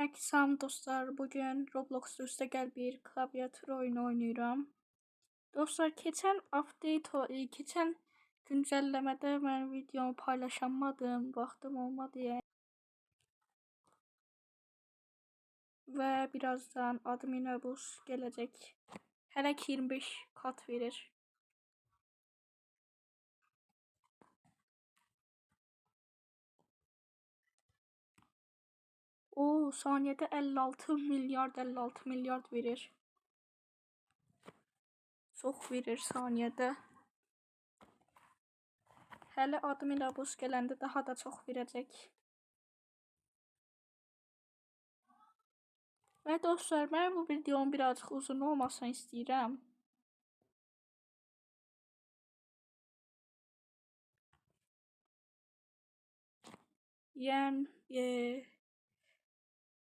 Herkese selam dostlar. Bugün Roblox'ta üstel bir klavyatür oyunu oynuyorum. Dostlar geçen güncellemede ben videomu paylaşamadım. Vaxtım olmadı yani. Ve birazdan admin bus gelecek. Hele 25 kat verir. O saniyede 56 milyar verir. Çok verir saniyede. Hele admin bus gələndə daha da çok verecek. Ve dostlar, ben bu videonun birazcık uzun olmasını istəyirəm. Yani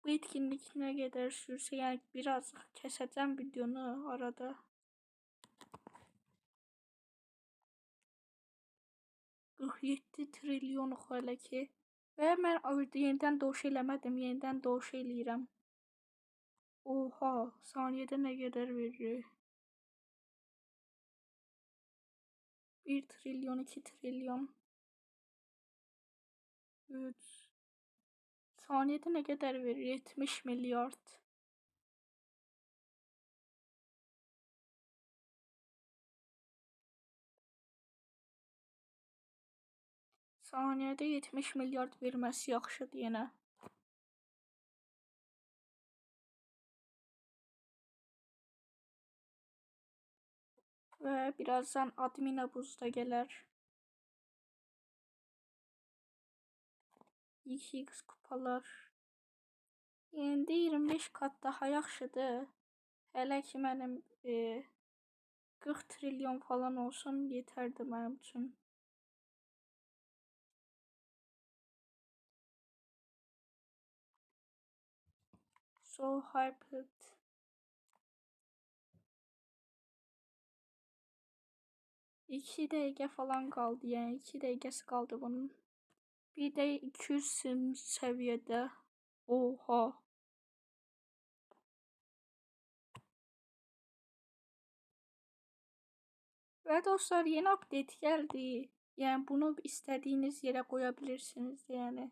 bu etkinlik ne kadar sürse, yani birazcık keseceğim videonu arada. $47 trilyon hələ ki. Və mən yenidən doğuş eləmədim, yenidən doğuş eləyirəm. Oha, saniyədə nə qədər verir? 1 trilyon, 2 trilyon. 3. Saniyədə nə qədər verir? 70 milyard. Saniyədə 70 milyard verməsi yaxşıdır yenə. Və birazdan admin buzda gələr. XX kupalar. İndi 25 kat daha yaxşıdır. Hələ ki mənim 40 trilyon falan olsun yetərdi mənim üçün. So hyped. İki dəqiqə falan qaldı, yəni 2 dəqiqəsi qaldı bunun. Bir də 200 səviyyədə. Oha. Və dostlar, yeni update gəldi. Yəni bunu istədiyiniz yerə qoya bilirsiniz yəni.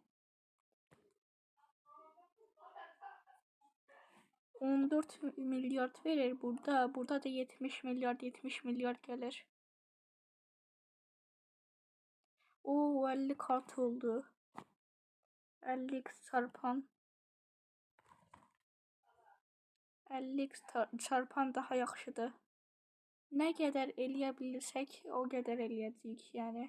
14 milyard verir burada. Burada da 70 milyard gelir. O 50 kart oldu. 50x çarpan. 50x çarpan daha yaxşıdır. Nə qədər eləyə bilirsək, o qədər eləyəcəyik yəni.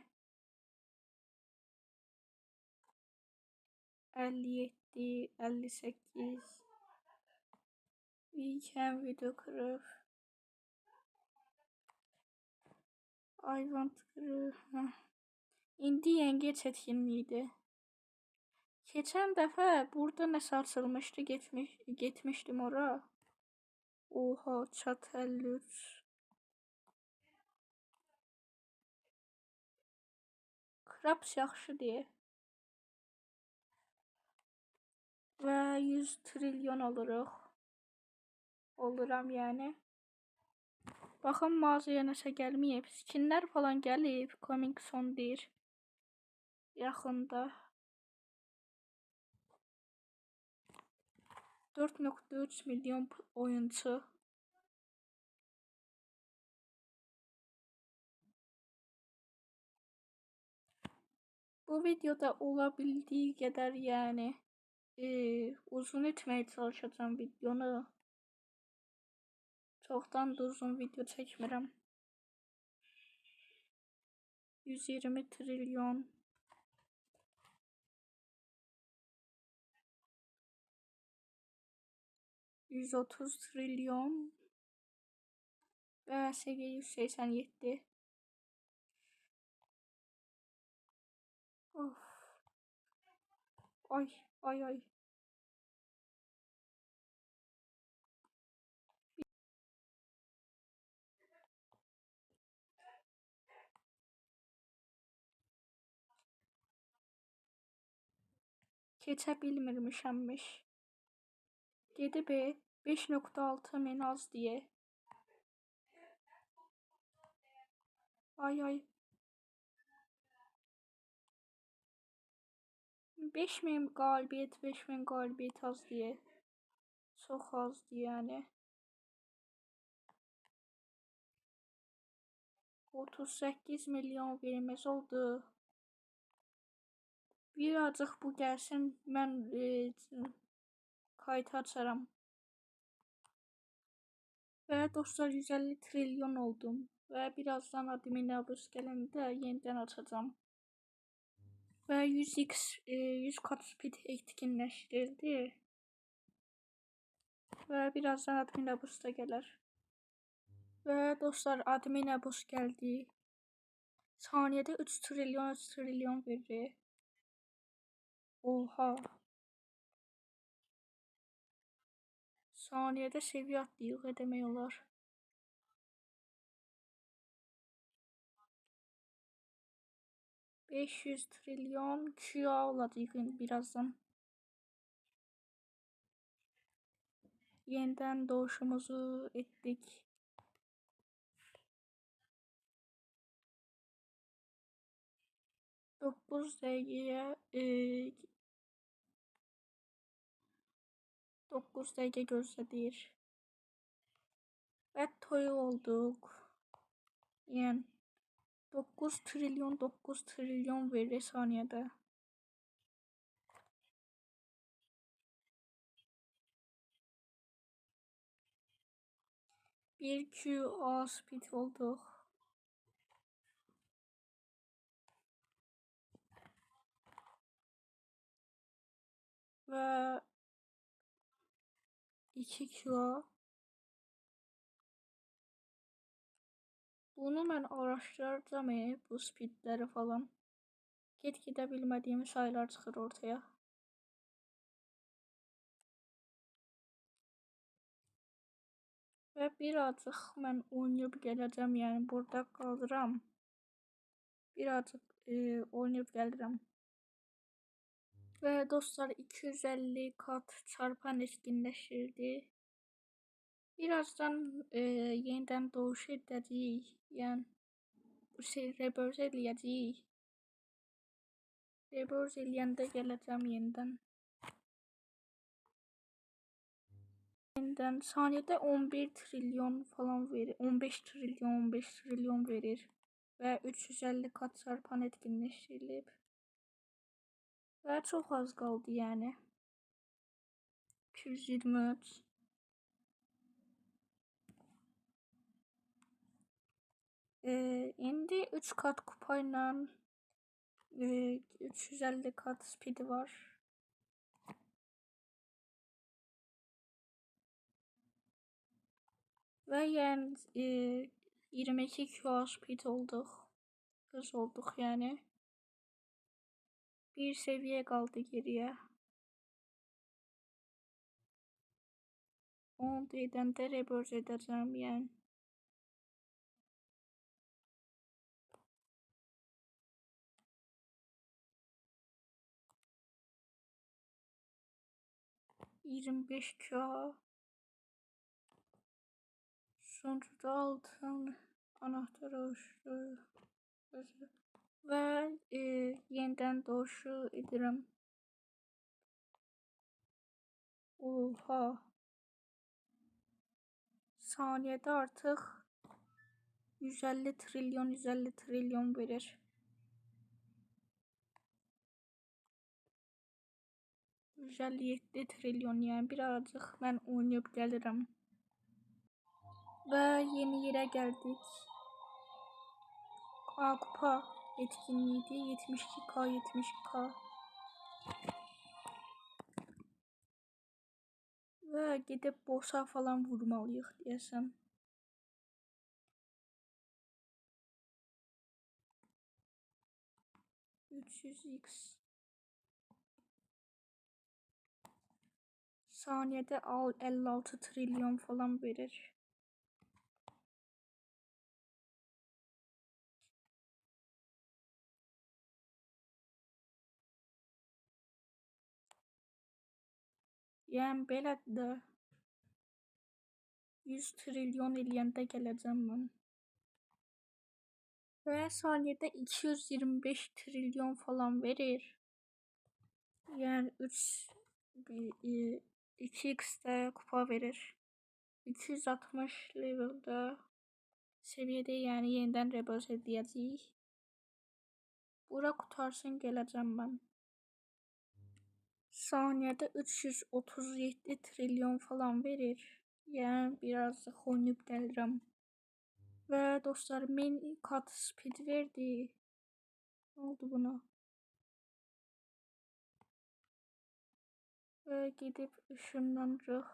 57, 58. Weekend video kırıp. I want kırıp. İndi yengeç etkinliğiydi. Geçen defa burada nəsə açılmışdı, getmişdim ora. Oha, chat 53. Krabs yaxşıdır. Və 100 trilyon alırıq. Oluram yani. Baxın, mağazaya nəsə gəlməyib. Skinlər falan gəlib. Coming soon deyir. Yaxında. 4.3 milyon oyuncu. Bu videoda olabildiği kadar yani uzun etmeye çalışacağım videonu. Çoktan da uzun video çekmirəm. 120 trilyon. 130 trilyon. Və SG 187. Of. Ay ay ay. Keçə bilmirmişəmmiş. Dedi be 5.6 min az diye. Ay ay. 5000 galibiyet 5000 galibiyet az diye. Çok azdı yani. 38 milyon verməz oldu. Birazcık bu gəlsin, mən kayıt açaram. Və dostlar 150 trilyon oldum. Və birazdan admin abuz gələndə yenidən açacağım. Və 100x 100 kat speed etkinləşdirildi. Və birazdan admin abuz da gələr. Və dostlar admin abuz gəldi. Saniyədə 3 trilyon verir. Oha. Saniyədə seviyə atlayıq demək olar. $500 trilyon QA olacaq birazdan. Yeniden doğuşumuzu ettik. Dokuz dəqiqə gözlədik. Və toy olduq. Yəni 9 trilyon verir saniyədə. Bir QA speed olduq. Və 2 QA. Bunu mən araşdıracağım bu speedləri falan. Get-gedə bilmədiyim sayılar çıxır ortaya. Və birazcık mən oynayıb gələcəm, yəni burada qalıram. Birazcık oynayıb gəlirəm. Və dostlar 250 kat çarpan etkinləşdirdi. Birazdan yeniden doğuş edəcəyik. Yəni rebirth eləyəcəyik. Rebirth eləyəndə gələcəm yenidən. Yeniden saniyədə 11 trilyon falan verir. 15 trilyon verir. Və 350 kat çarpan etkinləşdirilib. Və çox az qaldı yəni. 223. İndi 3 kat kupayla 350 kat speedi var. Və yəni 22 QA speed olduq. Hız olduq yəni. Bir seviyə qaldı geriyə. 10 edəndə rebirth edəcəm yəni. $25 QA. Sonunda altın anahtar oluşdu. Və yenidən doğuşu edirəm. Oha. Saniyədə artıq 150 trilyon verir. $157 trilyon yəni birazcık mən oynayıb gəlirəm. Və yeni yerə gəldik. Kupa etkinliğiydi. 72K. Və gedib bossa falan vurmalıyıq deyəsən. $300x. Saniyədə 56 trilyon falan verir. Yəni belədir də. 100 trilyon eləyəndə gələcəm mən. Və saniyədə 225 trilyon falan verir. Yəni 2x-də kupa verir. 260 leveldə seviyədə, yəni yenidən rebirth edəcəyik. Bura qutarsın, gələcəm mən. Saniyədə 337 trilyon falan verir. Yəni biraz oynayıb gəlirəm. Və dostlar, 1000 kat speed verdi. Ne oldu buna? Və gedib ışınlanırıq.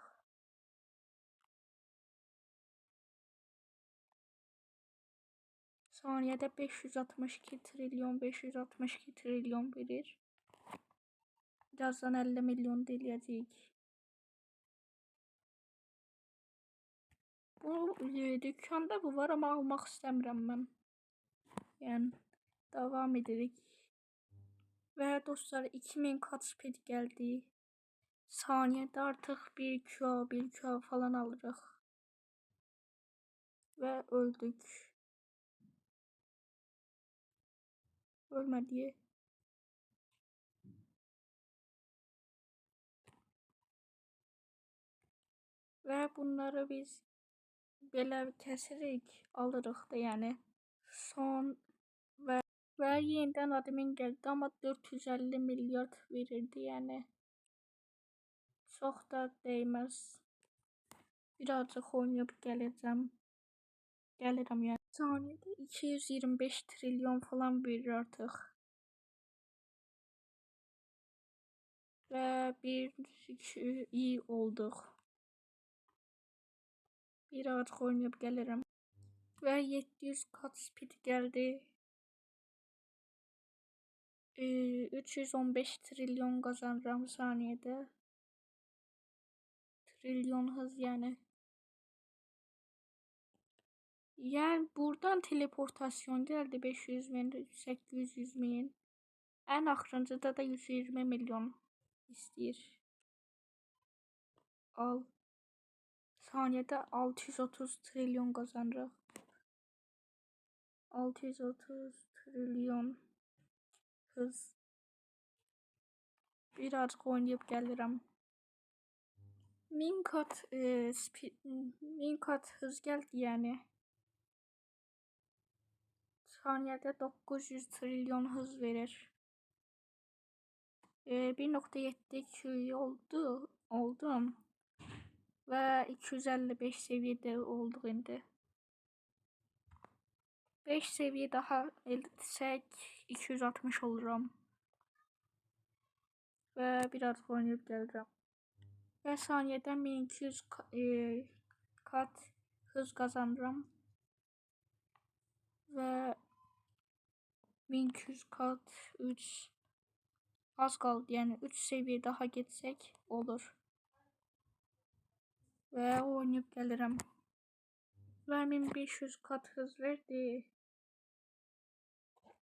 Saniyədə 562 trilyon verir. Birazdan 50 milyon eləyəcəyik. Bu dükkanda bu var, amma almaq istəmirəm mən. Yəni davam edirik. Və dostlar, 2000 kat speed gəldi. Saniyədə artıq 1Q falan alırıq. Və öldük. Ölmədik. Və bunları biz belə kəsirik, alırıq da, yəni. Son və yenidən admin gəldi, amma 450 milyard verirdi, yəni. Çox da değməz. Birazcık oynayıb gəlirəm, yəni. Saniyədə 225 trilyon falan verir artıq. Və 1-2 olduq. Birazcık oynayıb gəlirəm. Və 700 kat speed gəldi. 315 trilyon qazanıram saniyədə. Trilyon hız, yəni. Yəni buradan teleportasyon gəldi, 500 min, 800 min. Ən axırıncıda da 120 milyon istəyir. Al. Saniyədə 630 trilyon qazanırıq. 630 trilyon hız. Birazcık oynayıb gəlirəm. 1000 kat hız gəldi, yəni. Saniyədə 900 trilyon hız verir. 1.7 Q oldum. Və 255 seviyədə olduq indi. 5 seviye daha etsək 260 oluram. Və biraz oynayıb gəlirəm. Və saniyədə 1200 kat hız qazanıram. Və 1200 kat 3 az qaldı, yəni 3 seviyə daha getsək olur. Və oynayıb gəlirəm. Və 1500 kat hız verdi.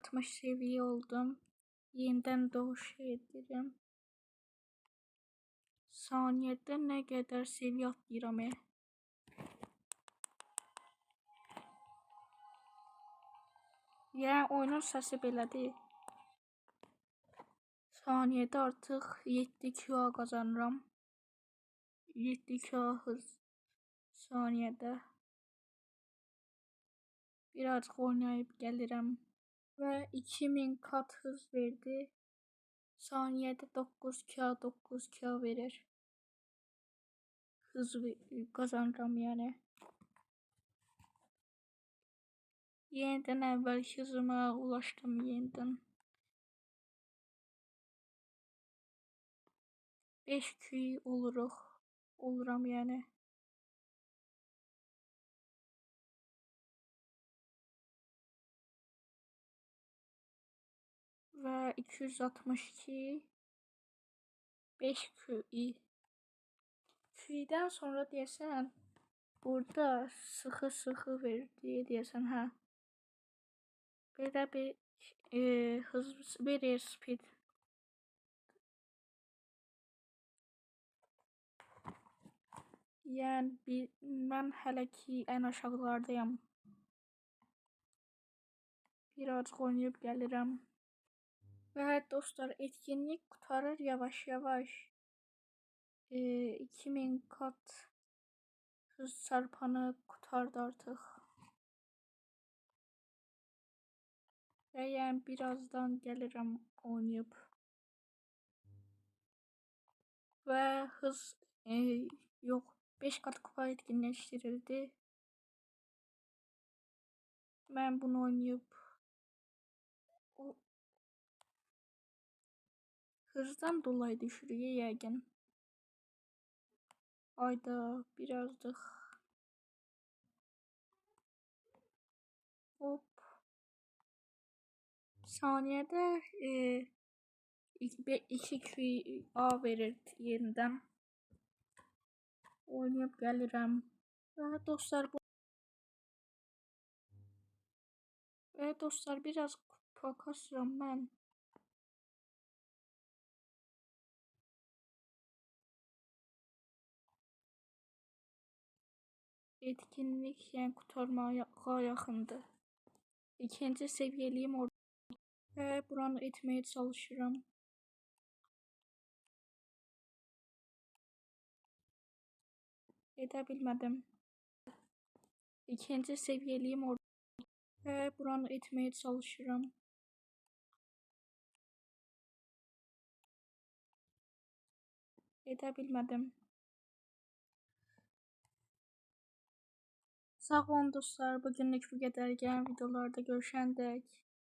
60 seviye oldum. Yenidən doğuş edirəm. Saniyədə nə qədər seviyə atlayıram. Yəni oyunun səsi belədir. Saniyədə artıq 7Q qazanıram. 7Q hız saniyədə. Birazcık oynayıb gəlirəm. Və 2000 kat hız verdi. Saniyədə 9Q verir. Hız qazanıram, yəni. Yenidən əvvəlki hızıma ulaşdım yenidən. 5Q oluram, yəni. Və 262 5Q. Q'dən sonra deyəsən burada sıxı verdi deyəsən, hə. Belə bir hız verir, speed. Yəni mən hələ ki ən aşağılardayam. Birazcık oynayıp gəlirəm. Və dostlar, etkinlik qurtarır yavaş-yavaş. 2000 kat hız çarpanı qurtardı artıq. Və yəni birazdan gəlirəm oynayıb. Və hız yox, 5 kat kupa etkinləşdirildi. Mən bunu oynayıb hızdan dolayı düşürüyor yəqin. Ayda birazcık. Hop. Saniyədə 2 QA verir yerindən. Oynayıb gəlirəm. Və dostlar, biraz kupa kasıram mən. Etkinlik yəni qurtarmaya yaxındır. 2-ci səviyyəliyim orada. Və buranı etməyə çalışıram. Edə bilmədim. 2-ci səviyyəliyim orada. Və buranı etməyə çalışıram. Edə bilmədim. Sağ olun dostlar, bugünlük bu qədər. Gələn videolarda görüşəndək.